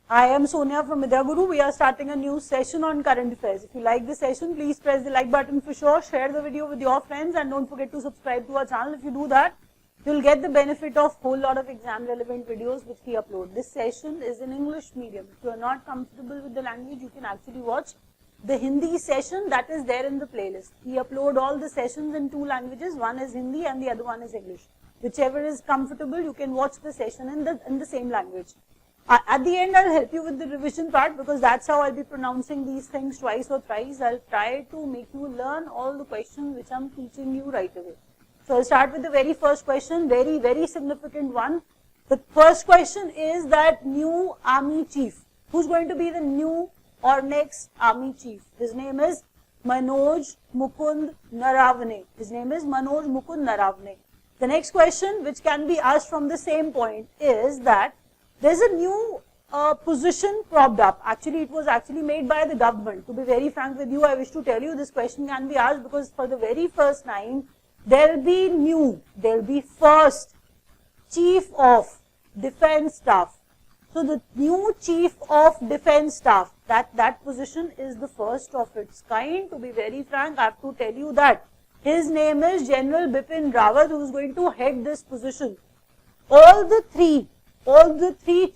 I am Sonia from Vidya Guru. We are starting a new session on current affairs. If you like this session, please press the like button for sure. Share the video with your friends and don't forget to subscribe to our channel. If you do that, you'll get the benefit of whole lot of exam relevant videos which we upload. This session is in English medium. If you are not comfortable with the language, you can actually watch the Hindi session that is there in the playlist. We upload all the sessions in two languages. One is Hindi and the other one is English. Whichever is comfortable, you can watch the session in the same language. At the end, I'll help you with the revision part because that's how I'll be pronouncing these things twice or thrice. I'll try to make you learn all the questions which I'm teaching you right away. So I'll start with the very first question, very, very significant one. The first question is that new army chief. Who's going to be the new or next army chief? His name is Manoj Mukund Naravane. His name is Manoj Mukund Naravane. The next question which can be asked from the same point is that there's a new position cropped up. Actually, it was actually made by the government. To be very frank with you, I wish to tell you this question can be asked because for the very first time, there'll be first Chief of Defence Staff. So the new Chief of Defence Staff, that position is the first of its kind. To be very frank, I have to tell you that his name is General Bipin Rawat, who is going to head this position. All the three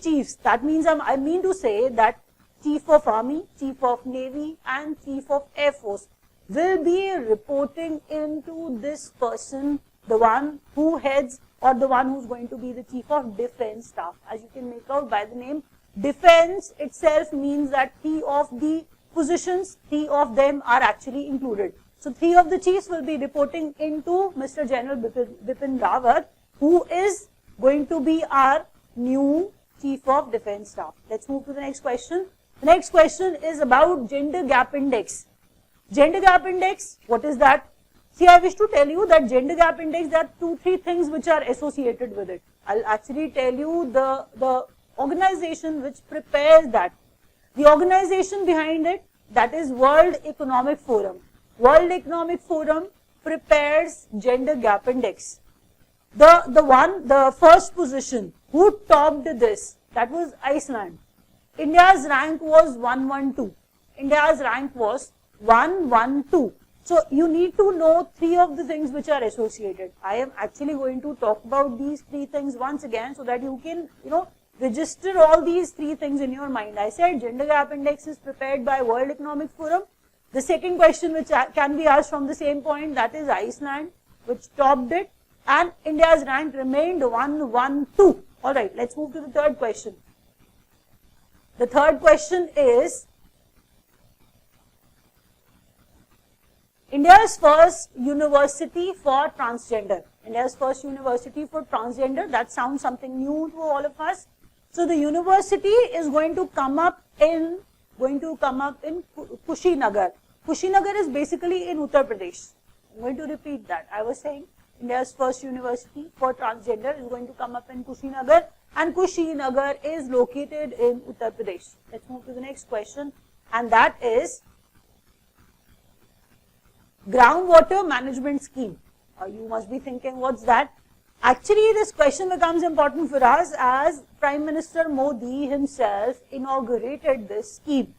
chiefs, that means I mean to say that Chief of Army, Chief of Navy and Chief of Air Force will be reporting into this person, the one who heads or the one who's going to be the Chief of Defence Staff. As you can make out by the name, defense itself means that three of the positions, three of them are actually included. So three of the chiefs will be reporting into Mr. General Bipin Rawat, who is going to be our new Chief of Defence Staff. Let's move to the next question. The next question is about Gender Gap Index. Gender Gap Index, what is that? See, I wish to tell you that Gender Gap Index, there are 2-3 things which are associated with it. I'll actually tell you the organization which prepares that. The organization behind it, that is World Economic Forum. World Economic Forum prepares Gender Gap Index. The first position, who topped this? That was Iceland. India's rank was 112. India's rank was 112. So you need to know three of the things which are associated. I am actually going to talk about these three things once again so that you can, register all these three things in your mind. I said Gender Gap Index is prepared by World Economic Forum. The second question which can be asked from the same point, that is Iceland, which topped it. And India's rank remained 112. Alright, let's move to the third question. The third question is India's first university for transgender. India's first university for transgender. That sounds something new to all of us. So the university is going to come up in Kushinagar. Kushinagar is basically in Uttar Pradesh. I'm going to repeat that. I was saying India's first university for transgender is going to come up in Kushinagar, and Kushinagar is located in Uttar Pradesh. Let's move to the next question, and that is groundwater management scheme. You must be thinking, what's that? Actually, this question becomes important for us as Prime Minister Modi himself inaugurated this scheme.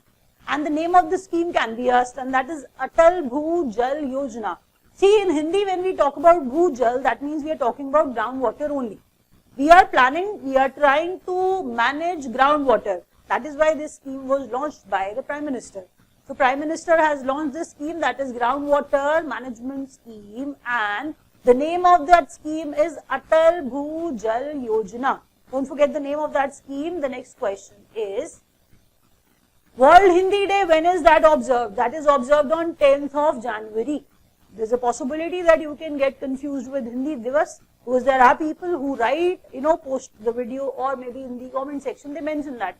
And the name of the scheme can be asked, and that is Atal Bhujal Yojana. See, in Hindi, when we talk about Bhujal, that means we are talking about groundwater only. We are trying to manage groundwater. That is why this scheme was launched by the Prime Minister. So, Prime Minister has launched this scheme, that is Groundwater Management Scheme, and the name of that scheme is Atal Bhujal Yojana. Don't forget the name of that scheme. The next question is World Hindi Day. When is that observed? That is observed on 10th of January. There's a possibility that you can get confused with Hindi Divas because there are people who write, post the video or maybe in the comment section they mention that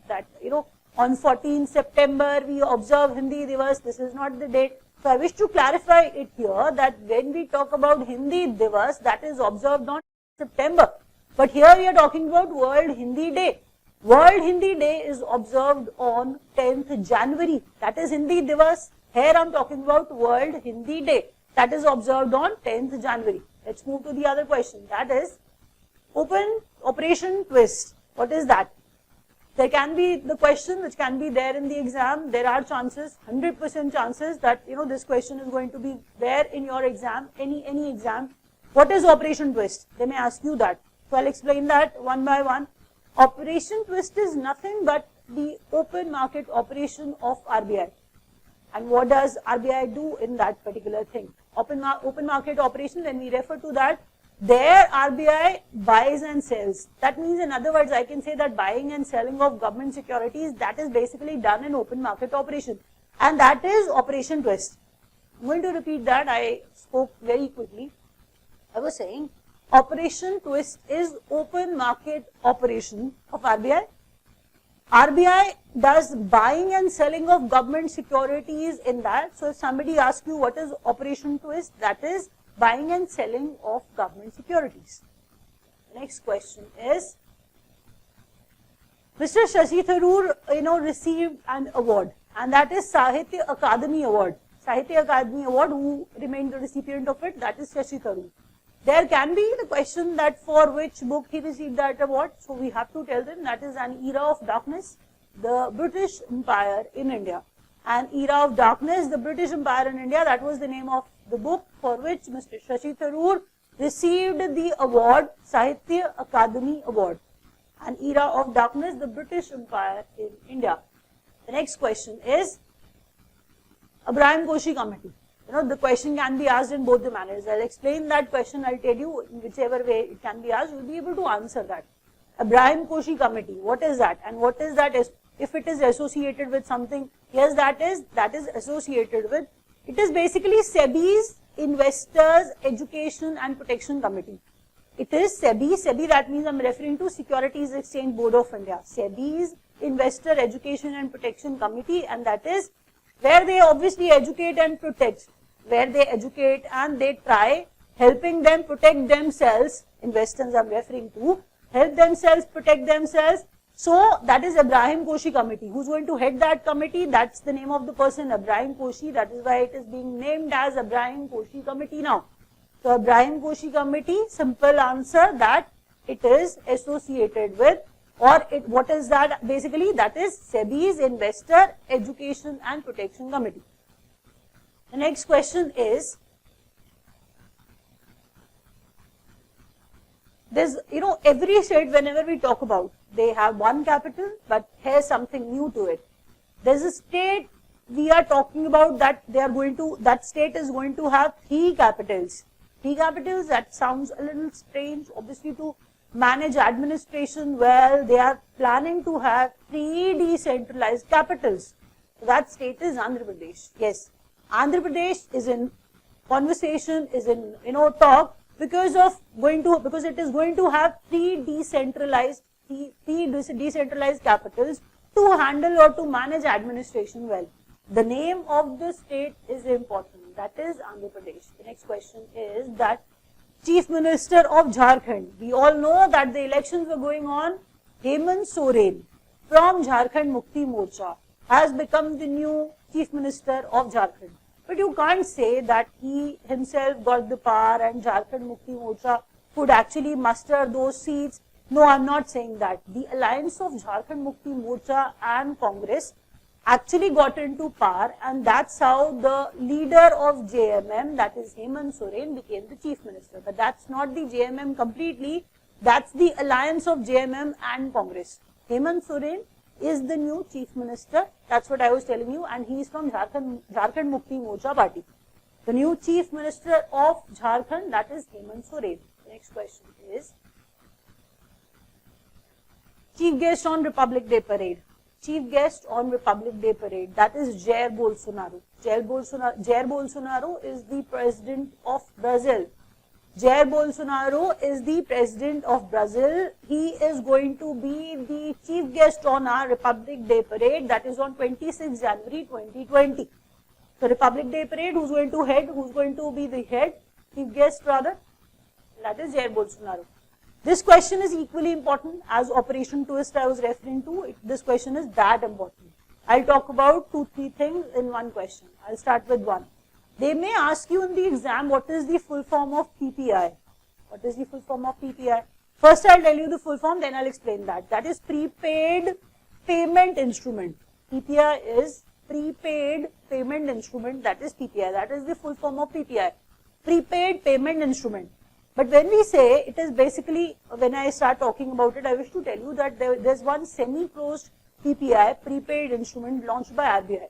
on 14th September we observe Hindi Divas. This is not the date. So I wish to clarify it here that when we talk about Hindi Divas, that is observed on September. But here we are talking about World Hindi Day. World Hindi Day is observed on 10th January. That is Hindi Divas. Here I am talking about World Hindi Day. That is observed on 10th January. Let's move to the other question. That is Operation Twist. What is that? There can be the question which can be there in the exam. There are chances, 100% chances that this question is going to be there in your exam, any exam. What is operation twist? They may ask you that. So I'll explain that one by one. Operation twist is nothing but the open market operation of RBI. And what does RBI do in that particular thing? Open market operation, when we refer to that, there RBI buys and sells. That means, in other words, I can say that buying and selling of government securities, that is basically done in open market operation. And that is operation twist. I'm going to repeat that. I spoke very quickly. I was saying, operation twist is open market operation of RBI. RBI does buying and selling of government securities in that. So if somebody asks you what is operation twist, that is buying and selling of government securities. The next question is, Mr. Shashi Tharoor, received an award, and that is Sahitya Akademi Award. Sahitya Akademi Award, who remained the recipient of it, that is Shashi Tharoor. There can be the question that for which book he received that award, so we have to tell them that is An Era of Darkness, the British Empire in India. An Era of Darkness, the British Empire in India, that was the name of the book for which Mr. Shashi Tharoor received the award, Sahitya Akademi Award. An Era of Darkness, the British Empire in India. The next question is, Abraham Koshi Committee. The question can be asked in both the manners. I'll explain that question, I'll tell you in whichever way it can be asked, you'll be able to answer that. Abraham Koshi Committee, what is that? And what is that if it is associated with something? Yes, that is associated with, it is basically SEBI's Investors Education and Protection Committee. It is SEBI, that means I'm referring to Securities Exchange Board of India. SEBI's Investor Education and Protection Committee, and that is where they obviously educate and protect, where they educate and they try helping them protect themselves, investors I'm referring to, help themselves, protect themselves. So that is Abraham Koshi Committee. Who's going to head that committee? That's the name of the person, Abraham Koshi. That is why it is being named as Abraham Koshi Committee now. So Abraham Koshi Committee, simple answer that it is associated with, or what is that? Basically that is SEBI's Investor Education and Protection Committee. The next question is, there's, every state, whenever we talk about, they have one capital, but here's something new to it. There's a state we are talking about that that state is going to have 3 capitals. 3 capitals, that sounds a little strange, obviously to manage administration well, they are planning to have 3 decentralized capitals. So that state is Andhra Pradesh. Yes, Andhra Pradesh is in conversation, is in, talk, because it is going to have 3 decentralized capitals to handle or to manage administration well. The name of the state is important, that is Andhra Pradesh. The next question is that Chief Minister of Jharkhand, we all know that the elections were going on, Hemant Soren from Jharkhand Mukti Morcha has become the new Chief Minister of Jharkhand. But you can't say that he himself got the power and Jharkhand Mukti Morcha could actually muster those seats. No, I'm not saying that. The alliance of Jharkhand Mukti Morcha and Congress actually got into power, and that's how the leader of JMM, that is Hemant Soren, became the Chief Minister. But that's not the JMM completely, that's the alliance of JMM and Congress. Hemant Soren is the new Chief Minister, that's what I was telling you, and he is from Jharkhand Mukti Morcha party. The new Chief Minister of Jharkhand, that is Hemant Soren. The next question is, Chief Guest on Republic Day Parade. Chief Guest on Republic Day Parade, that is Jair Bolsonaro. Jair Bolsonaro is the President of Brazil. Jair Bolsonaro is the President of Brazil. He is going to be the Chief Guest on our Republic Day Parade, that is on 26 January 2020. So Republic Day Parade, who's going to be the head, Chief Guest rather, that is Jair Bolsonaro. This question is equally important as Operation Twist I was referring to. This question is that important. I'll talk about 2-3 things in one question. I'll start with one. They may ask you in the exam, what is the full form of PPI? What is the full form of PPI? First I'll tell you the full form, then I'll explain that. That is Prepaid payment instrument. PPI is prepaid payment instrument, that is PPI, that is the full form of PPI, prepaid payment instrument. But when we say it is basically, when I start talking about it, I wish to tell you that there's one semi-closed PPI, prepaid instrument launched by RBI.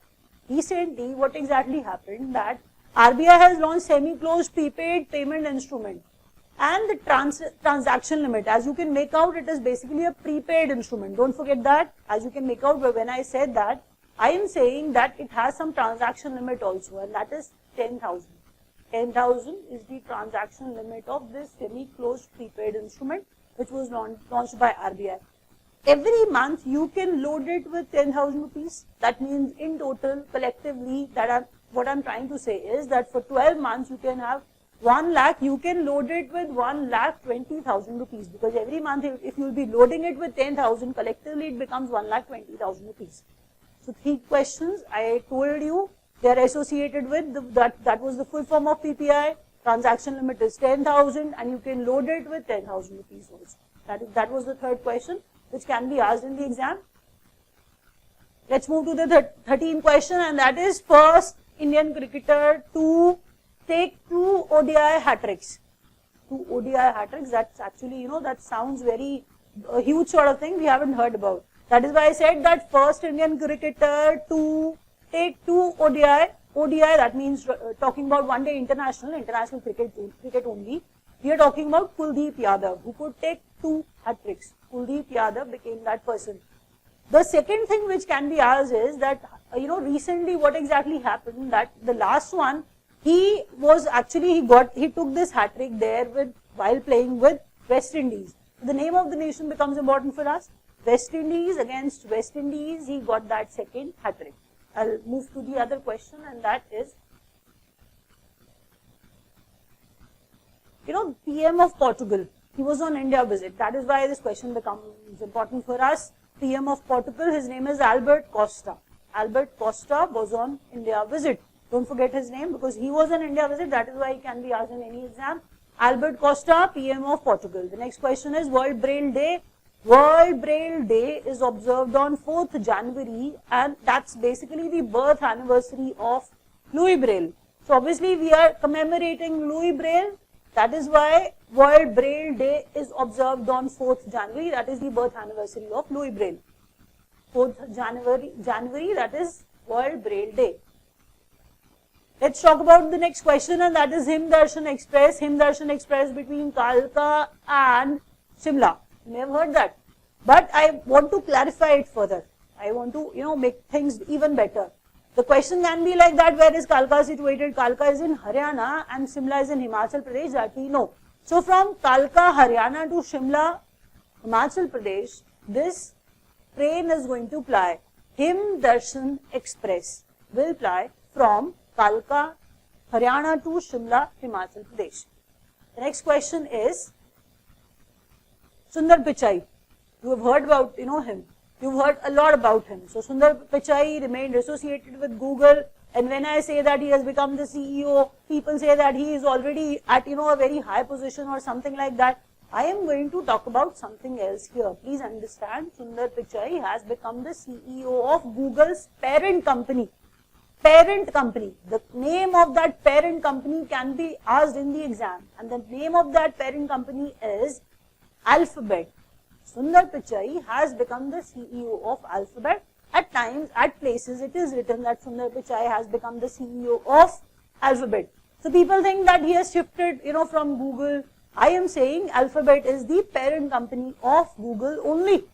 Recently, what exactly happened that RBI has launched semi-closed prepaid payment instrument, and the transaction limit, as you can make out, it is basically a prepaid instrument. Don't forget that, as you can make out when I said that, I am saying that it has some transaction limit also, and that is 10,000. 10,000 is the transaction limit of this semi-closed prepaid instrument, which was launched by RBI. Every month you can load it with 10,000 rupees. That means in total, collectively, what I'm trying to say is that for 12 months you can have 1 lakh, you can load it with 1,20,000 rupees, because every month if you will be loading it with 10,000, collectively it becomes 1,20,000 rupees. So 3 questions I told you, they are associated with that was the full form of PPI, transaction limit is 10,000 and you can load it with 10,000 rupees also. That was the 3rd question which can be asked in the exam. Let's move to the 13th question, and that is first Indian cricketer to take 2 ODI hat-tricks. 2 ODI hat-tricks, that's actually, that sounds very huge sort of thing we haven't heard about. That is why I said that first Indian cricketer to take 2 ODI, that means talking about one day international cricket only. We are talking about Kuldeep Yadav, who could take 2 hat-tricks. Kuldeep Yadav became that person. The second thing which can be asked is that, recently what exactly happened, that the last one, he took this hat-trick there while playing with West Indies. The name of the nation becomes important for us. West Indies, against West Indies, he got that 2nd hat-trick. I'll move to the other question, and that is, PM of Portugal, he was on India visit. That is why this question becomes important for us. PM of Portugal, his name is Albert Costa. Albert Costa was on India visit. Don't forget his name, because he was on India visit, that is why he can be asked in any exam. Albert Costa, PM of Portugal. The next question is World Braille Day. World Braille Day is observed on 4th January, and that's basically the birth anniversary of Louis Braille. So obviously we are commemorating Louis Braille. That is why World Braille Day is observed on 4th January. That is the birth anniversary of Louis Braille. 4th January, that is World Braille Day. Let's talk about the next question, and that is Himdarshan Express. Himdarshan Express between Kalka and Shimla. You may have heard that. But I want to clarify it further. I want to, make things even better. The question can be like that, where is Kalka situated? Kalka is in Haryana and Shimla is in Himachal Pradesh, that we know. So from Kalka, Haryana to Shimla, Himachal Pradesh, this train is going to ply. Himdarshan Express will ply from Kalka, Haryana to Shimla, Himachal Pradesh. The next question is Sundar Pichai. You have heard about, him. You've heard a lot about him. So Sundar Pichai remained associated with Google, and when I say that he has become the CEO, people say that he is already at, a very high position or something like that. I am going to talk about something else here. Please understand, Sundar Pichai has become the CEO of Google's parent company. Parent company. The name of that parent company can be asked in the exam, and the name of that parent company is Alphabet. Sundar Pichai has become the CEO of Alphabet. At times, at places, it is written that Sundar Pichai has become the CEO of Alphabet. So people think that he has shifted, from Google. I am saying Alphabet is the parent company of Google only.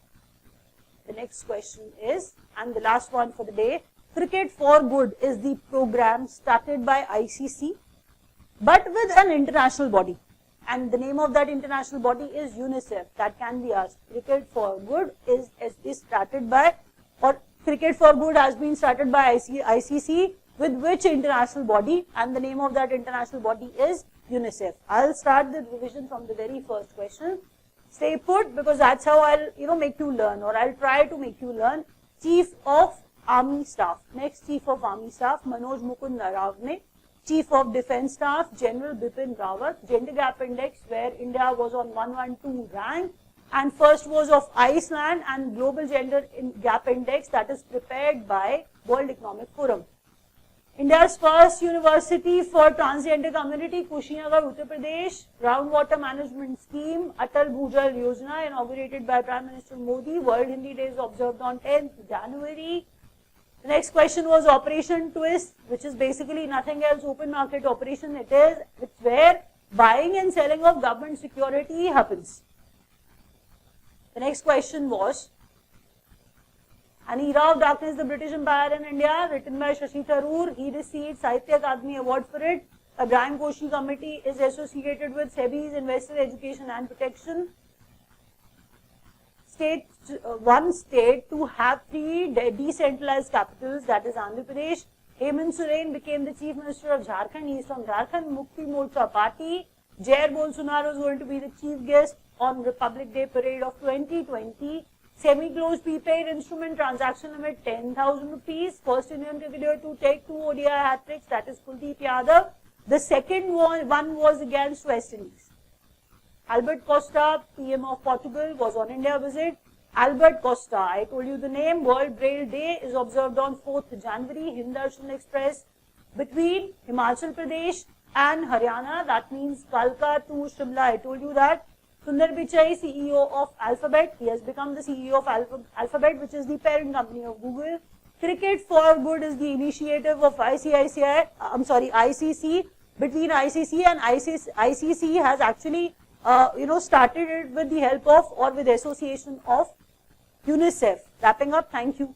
The next question is, and the last one for the day, Cricket for Good is the program started by ICC, but with an international body. And the name of that international body is UNICEF. That can be asked. Cricket for Good is started by, or Cricket for Good has been started by ICC with which international body? And the name of that international body is UNICEF. I'll start the revision from the very first question. Stay put, because that's how I'll make you learn, or I'll try to make you learn. Chief of Army Staff. Next, Chief of Army Staff, Manoj Mukund Naravne. Chief of Defence Staff, General Bipin Rawat. Gender Gap Index, where India was on 112 rank. and first was of Iceland and Global Gender Gap Index that is prepared by World Economic Forum. India's first university for transgender community, Kushinagar, Uttar Pradesh, groundwater management scheme, Atal Bhujal Yojana, inaugurated by Prime Minister Modi. World Hindi Day is observed on 10th January. The next question was Operation Twist, which is basically nothing else, open market operation. It is where buying and selling of government security happens. The next question was An Era of Darkness, the British Empire in India, written by Shashi Tharoor. He received Sahitya Akademi Award for it. Ibrahim Koshi Committee is associated with SEBI's Investor Education and Protection. One state to have 3 decentralized capitals, that is Andhra Pradesh. Hemant Soren became the Chief Minister of Jharkhand. He is from Jharkhand Mukti Morcha Party. Jair Bolsonaro is going to be the chief guest on Republic Day Parade of 2020. Semi-closed prepaid instrument transaction limit 10,000 rupees. First Indian cricketer to take 2 ODI hat-tricks, that is Kuldeep Yadav. The second one was against West Indies. Albert Costa, PM of Portugal, was on India visit. Albert Costa, I told you the name. World Braille Day is observed on 4th January. Hind Darshan Express between Himachal Pradesh and Haryana, that means Kalka to Shimla, I told you that. Sundar Pichai, CEO of Alphabet, he has become the CEO of Alphabet, which is the parent company of Google. Cricket for Good is the initiative of ICC. Between ICC and ICC has actually started it with the help of or with the association of UNICEF. Wrapping up, thank you.